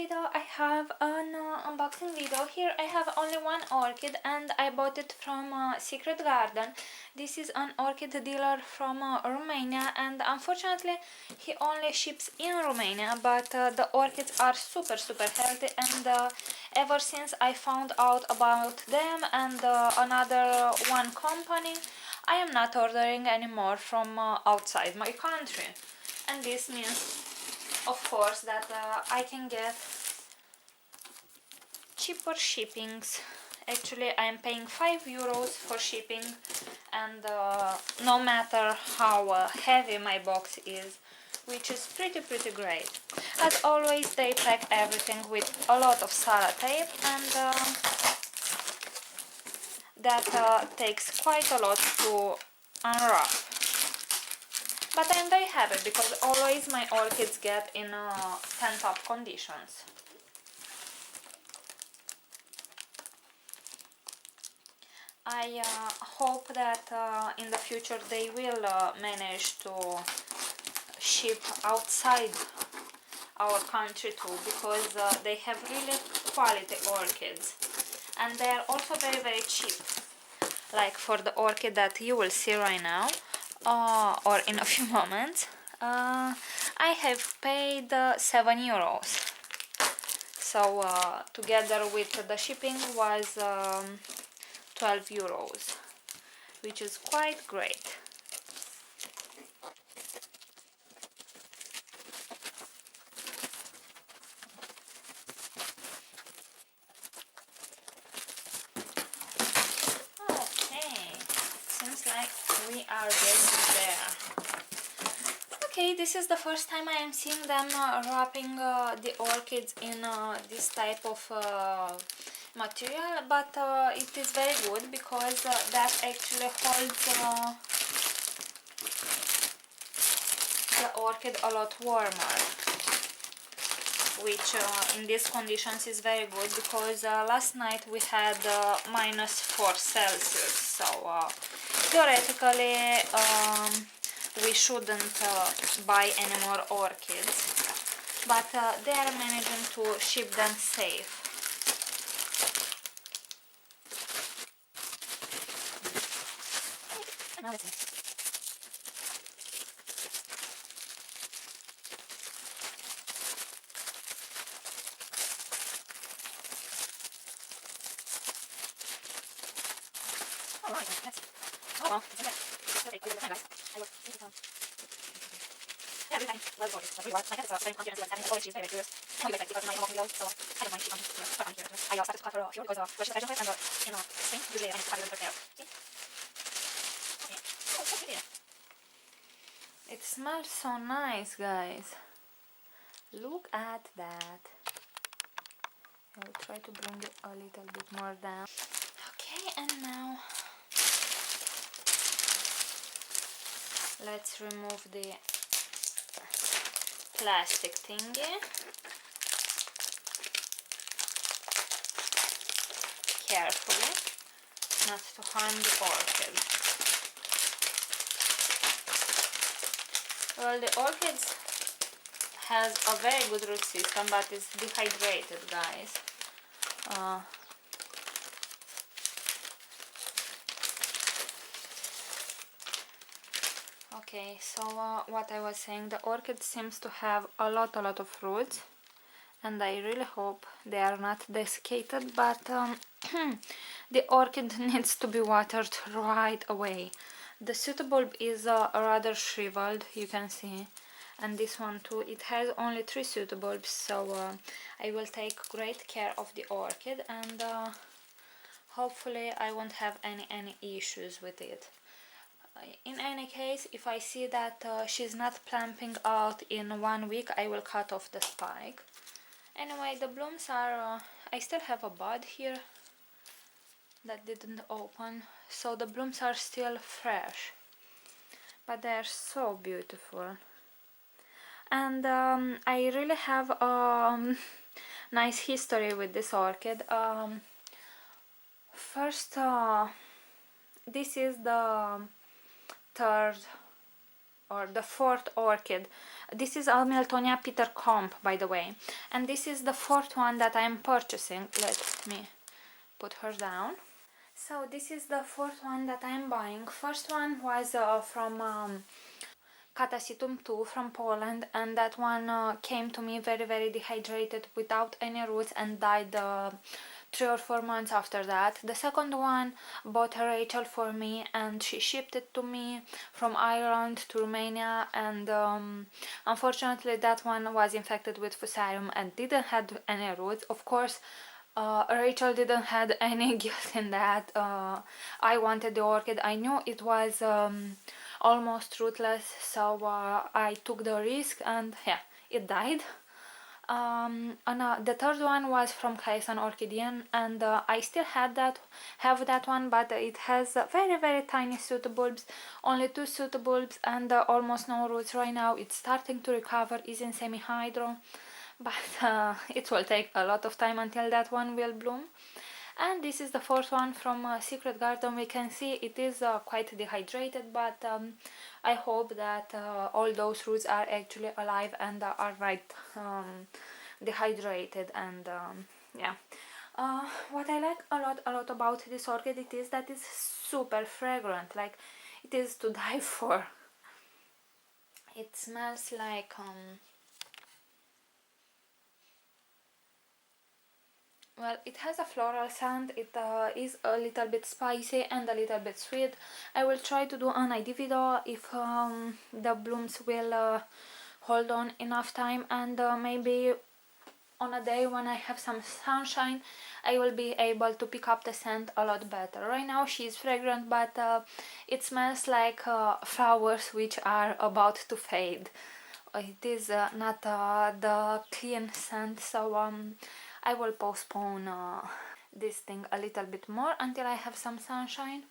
video I have an unboxing video. Here I have only one orchid and I bought it from Secret Garden. This is an orchid dealer from Romania, and unfortunately he only ships in Romania, but the orchids are super healthy, and ever since I found out about them and another one company, I am not ordering anymore from outside my country. And this means, of course, that I can get cheaper shippings. Actually, I am paying €5 for shipping, and no matter how heavy my box is, which is pretty great. As always, they pack everything with a lot of sellotape, and that takes quite a lot to unwrap. But I'm very happy because always my orchids get in top conditions. I hope that in the future they will manage to ship outside our country too, because they have really quality orchids, and they are also very cheap. Like for the orchid that you will see right now, or in a few moments, I have paid €7. So together with the shipping was €12, which is quite great. Okay, seems like we are getting there. Okay, this is the first time I am seeing them wrapping the orchids in this type of material, but it is very good because that actually holds the orchid a lot warmer, which in these conditions is very good, because last night we had -4°C, so theoretically we shouldn't buy any more orchids, but they are managing to ship them safe. Now let's see. All right, let's see. Oh well, it's okay. Okay, we'll do the time, guys. I will take it on. Yeah, every time. Love orchids. So we are. My cat is very confident and having she's very curious. I'll be back because my unboxing videos, so I don't mind she's on here. Quite on here. I started to cut her off here because we're special and in spring, usually I need to cut it with her hair. See? Okay. Oh, so pretty. It smells so nice, guys. Look at that. I will try to bring it a little bit more down. Okay, and now let's remove the plastic thingy. Carefully, not to harm the orchid. Well, the orchids has a very good root system, but it's dehydrated, guys. Okay, so what I was saying, the orchid seems to have a lot of roots, and I really hope they are not desiccated, but the orchid needs to be watered right away. The pseudobulb is rather shriveled, you can see, and this one too. It has only 3 pseudobulbs, so I will take great care of the orchid, and hopefully I won't have any issues with it. In any case, if I see that she's not plumping out in 1 week, I will cut off the spike. Anyway, the blooms are... I still have a bud here that didn't open, so the blooms are still fresh, but they are so beautiful. And I really have a nice history with this orchid. First, this is the third or the fourth orchid. This is a Miltonidium Peter Komp, by the way, and this is the fourth one that I am purchasing. Let me put her down. So this is the fourth one that I am buying. First one was from Catasitum 2 from Poland, and that one came to me very dehydrated without any roots and died 3 or 4 months after that. The second one bought Rachel for me, and she shipped it to me from Ireland to Romania, and unfortunately that one was infected with Fusarium and didn't have any roots. Of course, Rachel didn't had any guilt in that. I wanted the orchid. I knew it was almost rootless, so I took the risk, and yeah, it died. And the third one was from Clayson Orchidian, and I still have that one, but it has very tiny pseudobulbs, only 2 pseudobulbs, and almost no roots right now. It's starting to recover, is in semi-hydro, but it will take a lot of time until that one will bloom. And this is the fourth one from Secret Garden. We can see it is quite dehydrated, but I hope that all those roots are actually alive and are right dehydrated. And yeah, what I like a lot about this orchid, it is that it's super fragrant. Like, it is to die for. It smells like well, it has a floral scent. It is a little bit spicy and a little bit sweet. I will try to do an ID video if the blooms will hold on enough time, and maybe on a day when I have some sunshine I will be able to pick up the scent a lot better. Right now she is fragrant, but it smells like flowers which are about to fade. It is not the clean scent, so I will postpone this thing a little bit more until I have some sunshine.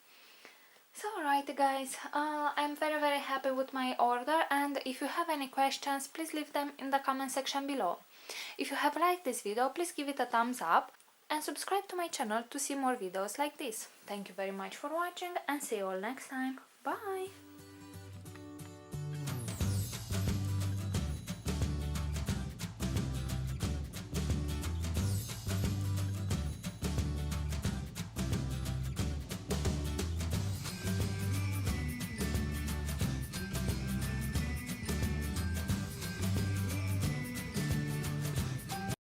So alright guys, I'm very happy with my order, and if you have any questions, please leave them in the comment section below. If you have liked this video, please give it a thumbs up and subscribe to my channel to see more videos like this. Thank you very much for watching, and see you all next time. Bye!